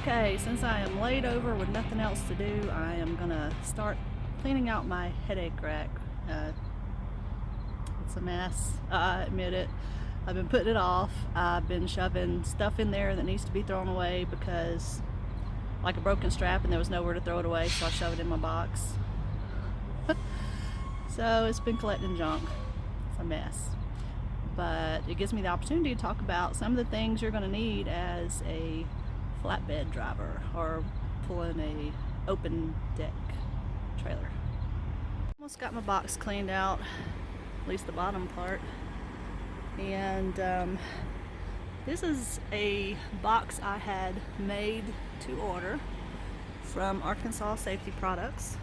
Okay, since I am laid over with nothing else to do, I am gonna start cleaning out my headache rack. It's a mess, I admit it. I've been putting it off. I've been shoving stuff in there that needs to be thrown away because, like a broken strap, and there was nowhere to throw it away, so I shoved it in my box. So it's been collecting junk. It's a mess. But it gives me the opportunity to talk about some of the things you're gonna need as a flatbed driver or pulling a open deck trailer. Almost got my box cleaned out, at least the bottom part. And this is a box I had made to order from Arkansas Safety Products.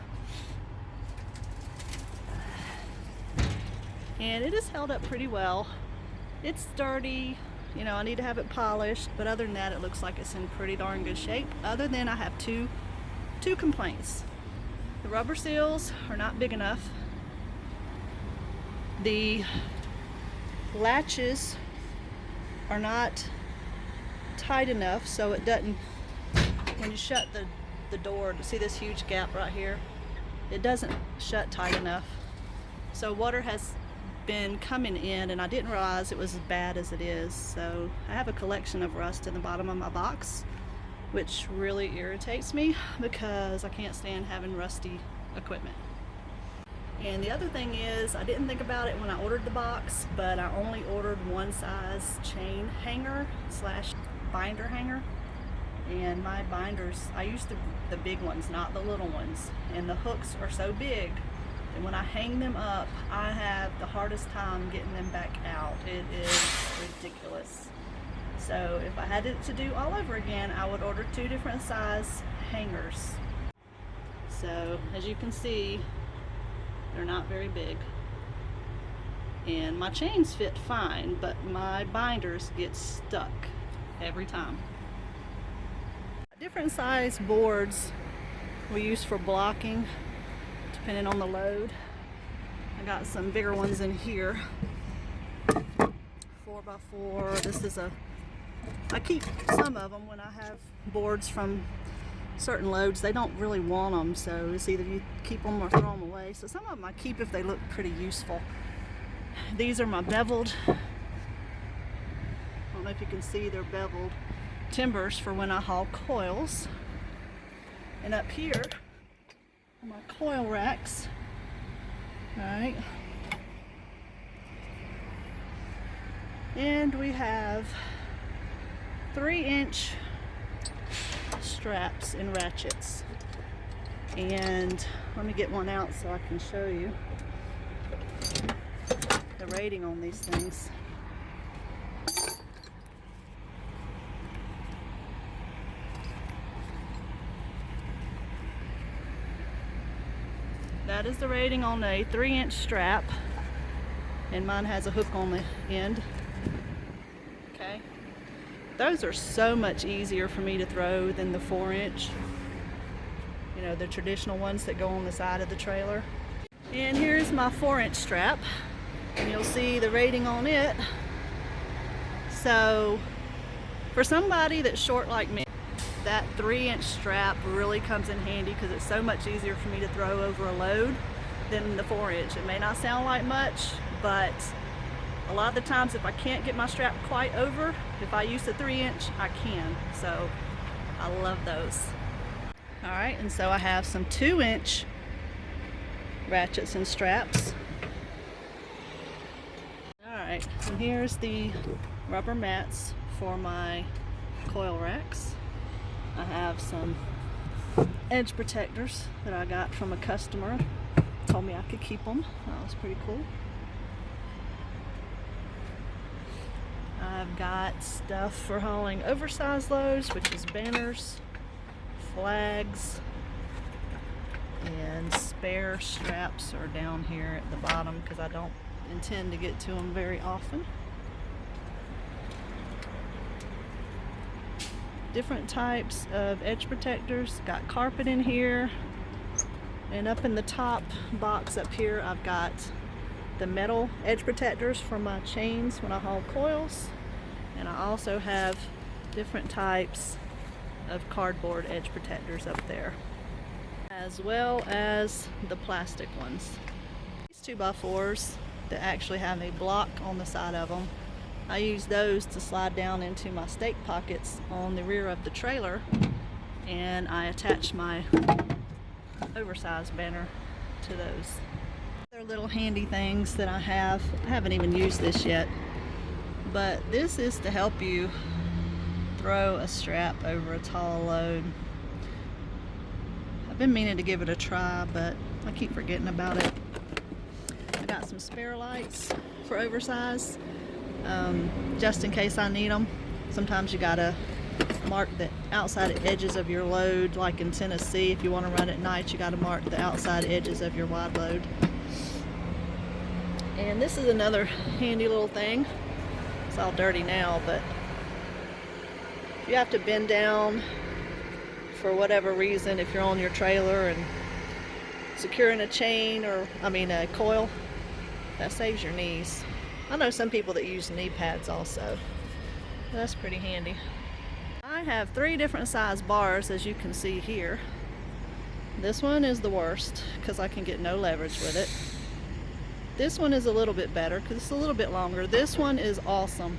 And it is held up pretty well. It's sturdy, you know, I need to have it polished, but other than that it looks like it's in pretty darn good shape. Other than I have two complaints. The rubber seals are not big enough. The latches are not tight enough so it doesn't, when you shut the door, to see this huge gap right here, it doesn't shut tight enough. So water has been coming in and I didn't realize it was as bad as it is. So I have a collection of rust in the bottom of my box, which really irritates me because I can't stand having rusty equipment. And the other thing is, I didn't think about it when I ordered the box, but I only ordered one size chain hanger slash binder hanger. And my binders, I use the big ones, not the little ones. And the hooks are so big, and when I hang them up, I have the hardest time getting them back out. It is ridiculous. So if I had it to do all over again, I would order 2 different size hangers. So as you can see, they're not very big. And my chains fit fine, but my binders get stuck every time. Different size boards we use for blocking, depending on the load. I got some bigger ones in here. 4x4. This is I keep some of them when I have boards from certain loads. They don't really want them, so it's either you keep them or throw them away. So some of them I keep if they look pretty useful. These are my beveled, I don't know if you can see, they're beveled timbers for when I haul coils. And up here are my coil racks. Alright. And we have 3-inch straps and ratchets. And let me get one out so I can show you the rating on these things. That is the rating on a 3-inch strap, and mine has a hook on the end. Okay, those are so much easier for me to throw than the 4-inch, you know, the traditional ones that go on the side of the trailer. And here's my 4-inch strap, and you'll see the rating on it. So for somebody that's short like me, that 3-inch strap really comes in handy because it's so much easier for me to throw over a load than the 4-inch. It may not sound like much, but a lot of the times if I can't get my strap quite over, if I use the 3-inch, I can. So I love those. Alright, and so I have some 2-inch ratchets and straps. Alright, and here's the rubber mats for my coil racks. I have some edge protectors that I got from a customer. Told me I could keep them. That was pretty cool. I've got stuff for hauling oversized loads, which is banners, flags, and spare straps are down here at the bottom because I don't intend to get to them very often. Different types of edge protectors. Got carpet in here, and up in the top box up here I've got the metal edge protectors for my chains when I haul coils, and I also have different types of cardboard edge protectors up there, as well as the plastic ones. These 2x4s that actually have a block on the side of them, I use those to slide down into my stake pockets on the rear of the trailer, and I attach my oversized banner to those. They're little handy things that I haven't even used this yet, but this is to help you throw a strap over a tall load. I've been meaning to give it a try, but I keep forgetting about it. I got some spare lights for oversized, just in case I need them. Sometimes you gotta mark the outside edges of your load, like in Tennessee. If you want to run at night, you gotta mark the outside edges of your wide load. And this is another handy little thing. It's all dirty now, but if you have to bend down for whatever reason, if you're on your trailer and securing a chain, or a coil, that saves your knees. I know some people that use knee pads also. That's pretty handy. I have 3 different size bars, as you can see here. This one is the worst because I can get no leverage with it. This one is a little bit better because it's a little bit longer. This one is awesome,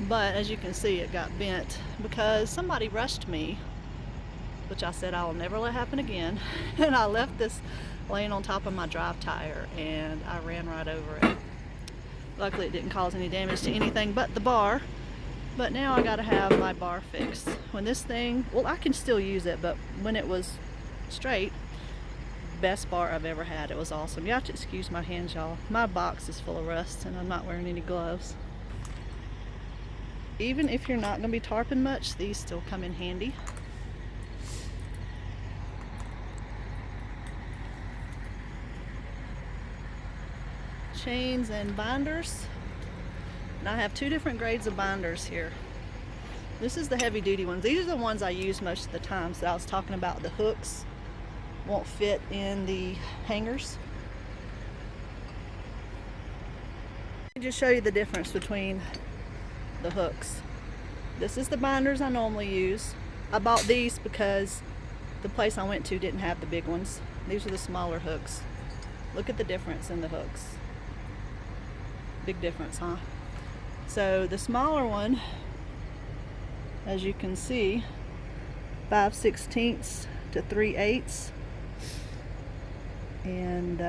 but as you can see, it got bent because somebody rushed me, which I said I will never let happen again, and I left this laying on top of my drive tire and I ran right over it. Luckily it didn't cause any damage to anything but the bar, but now I gotta have my bar fixed. When this thing, well, I can still use it, but when it was straight, best bar I've ever had. It was awesome. You have to excuse my hands, y'all. My box is full of rust and I'm not wearing any gloves. Even if you're not going to be tarping much, these still come in handy. Chains and binders. And I have 2 different grades of binders here. This is the heavy duty ones. These are the ones I use most of the time. So I was talking about the hooks won't fit in the hangers. Let me just show you the difference between the hooks. This is the binders I normally use. I bought these because the place I went to didn't have the big ones. These are the smaller hooks. Look at the difference in the hooks. Big difference, huh? So the smaller one, as you can see, 5/16 to 3/8. And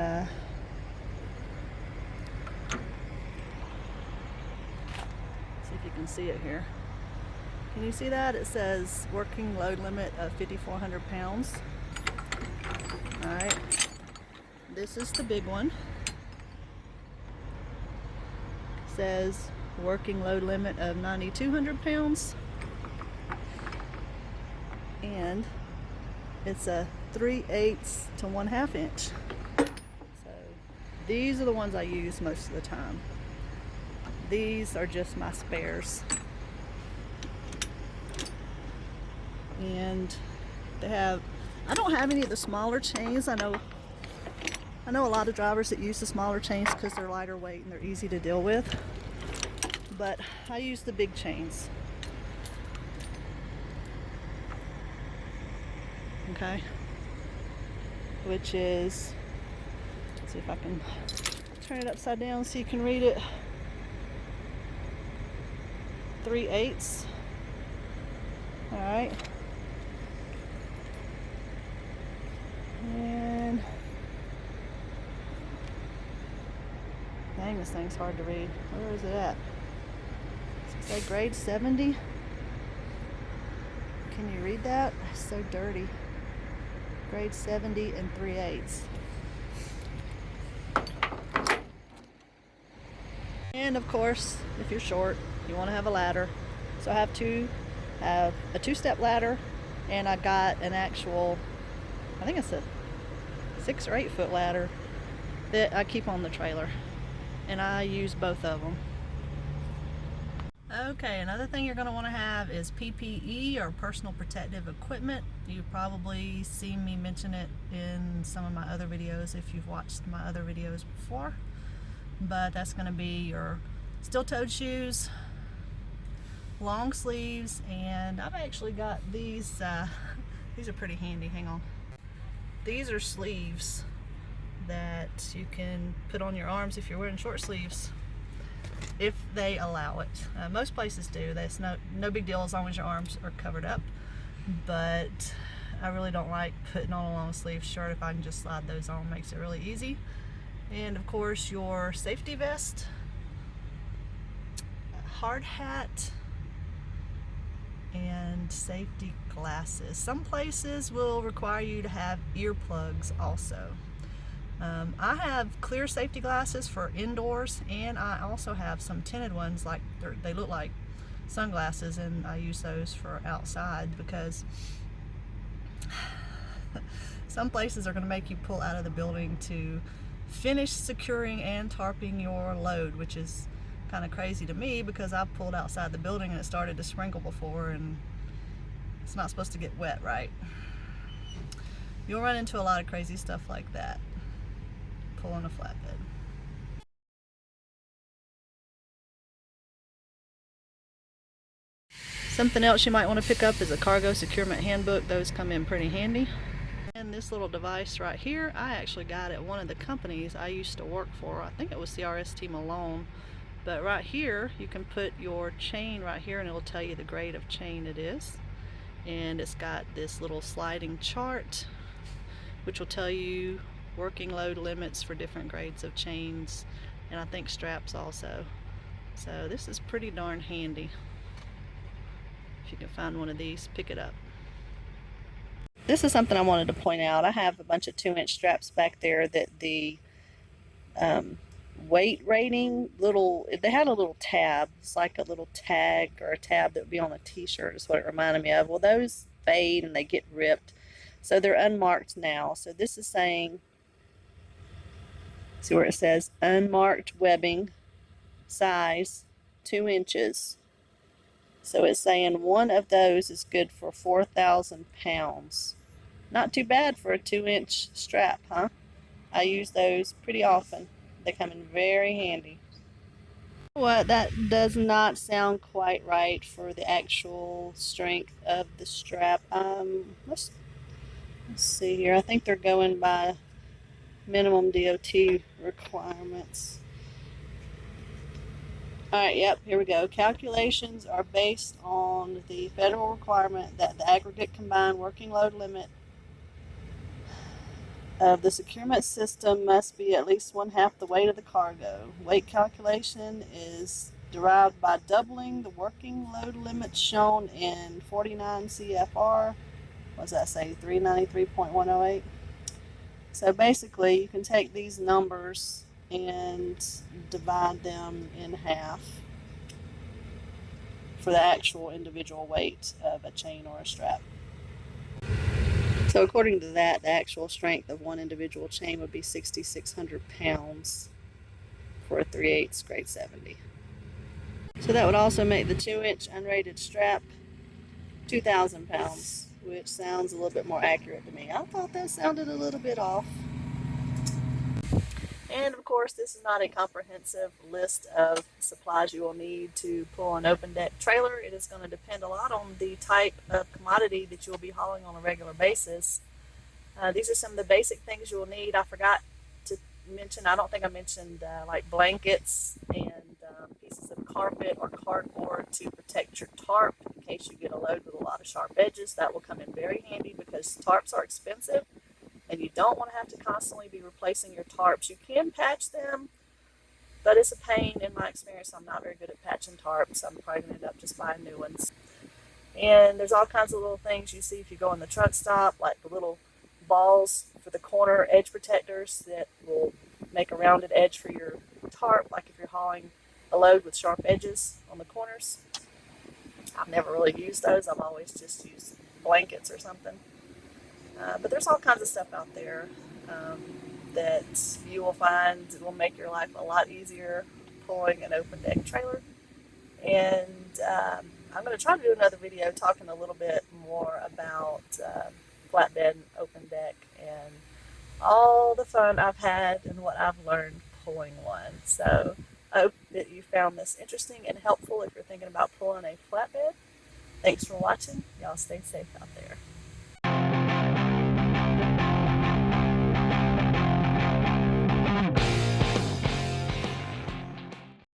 see if you can see it here. Can you see that? It says working load limit of 5,400 pounds. Alright, this is the big one. It says working load limit of 9,200 pounds. And it's a 3/8 to 1/2 inch. So these are the ones I use most of the time. These are just my spares. And they have, I don't have any of the smaller chains. I know a lot of drivers that use the smaller chains because they're lighter weight and they're easy to deal with. But I use the big chains. Okay. Which is, let's see if I can turn it upside down so you can read it. 3/8. All right. And dang, this thing's hard to read. Where is it at? Does it say grade 70? Can you read that? It's so dirty. Grade 70 and 3/8. And of course, if you're short, you want to have a ladder. So I have a 2-step ladder, and I got an actual, I think it's a 6 or 8 foot ladder that I keep on the trailer, and I use both of them. Okay, another thing you're going to want to have is PPE, or personal protective equipment. You've probably seen me mention it in some of my other videos if you've watched my other videos before. But that's going to be your steel-toed shoes, long sleeves, and I've actually got these. These are pretty handy. Hang on. These are sleeves that you can put on your arms if you're wearing short sleeves, if they allow it. Most places do. That's no big deal as long as your arms are covered up. But I really don't like putting on a long sleeve shirt. If I can just slide those on, makes it really easy. And of course your safety vest, hard hat, and safety glasses. Some places will require you to have earplugs also. I have clear safety glasses for indoors, and I also have some tinted ones, like they look like sunglasses, and I use those for outside because some places are going to make you pull out of the building to finish securing and tarping your load, which is kind of crazy to me because I've pulled outside the building and it started to sprinkle before, and it's not supposed to get wet, right? You'll run into a lot of crazy stuff like that pulling a flatbed. Something else you might want to pick up is a cargo securement handbook. Those come in pretty handy. And this little device right here, I actually got at one of the companies I used to work for. I think it was CRST Malone. But right here, you can put your chain right here and it will tell you the grade of chain it is. And it's got this little sliding chart which will tell you working load limits for different grades of chains, and I think straps also. So this is pretty darn handy. If you can find one of these, pick it up. This is something I wanted to point out. I have a bunch of 2-inch straps back there that the weight rating they had a little tab. It's like a little tag or a tab that would be on a t-shirt is what it reminded me of. Well, those fade and they get ripped, so they're unmarked now. So this is saying, see where it says unmarked webbing, size 2 inches. So it's saying one of those is good for 4,000 pounds. Not too bad for a 2-inch strap, huh? I use those pretty often. They come in very handy. What, that does not sound quite right for the actual strength of the strap. Let's see here. I think they're going by minimum DOT requirements. Alright, yep, here we go. Calculations are based on the federal requirement that the aggregate combined working load limit of the securement system must be at least 1/2 the weight of the cargo. Weight calculation is derived by doubling the working load limit shown in 49 CFR. What does that say? 393.108. So basically, you can take these numbers and divide them in half for the actual individual weight of a chain or a strap. So according to that, the actual strength of one individual chain would be 6,600 pounds for a 3/8 grade 70. So that would also make the 2-inch unrated strap 2,000 pounds, which sounds a little bit more accurate to me. I thought that sounded a little bit off. And of course, this is not a comprehensive list of supplies you will need to pull an open deck trailer. It is going to depend a lot on the type of commodity that you will be hauling on a regular basis. These are some of the basic things you will need. I forgot to mention, I don't think I mentioned like blankets and pieces of carpet or cardboard to protect your tarp in case you get a load with a lot of sharp edges. That will come in very handy because tarps are expensive and you don't want to have to constantly be replacing your tarps. You can patch them, but it's a pain. In my experience, I'm not very good at patching tarps. I'm probably going to end up just buying new ones. And there's all kinds of little things you see if you go in the truck stop, like the little balls for the corner edge protectors that will make a rounded edge for your tarp, like if you're hauling a load with sharp edges on the corners. I've never really used those. I've always just used blankets or something. But there's all kinds of stuff out there that you will find will make your life a lot easier pulling an open deck trailer. And I'm going to try to do another video talking a little bit more about flatbed and open deck and all the fun I've had and what I've learned pulling one. So I hope that you found this interesting and helpful if you're thinking about pulling a flatbed. Thanks for watching. Y'all stay safe out there.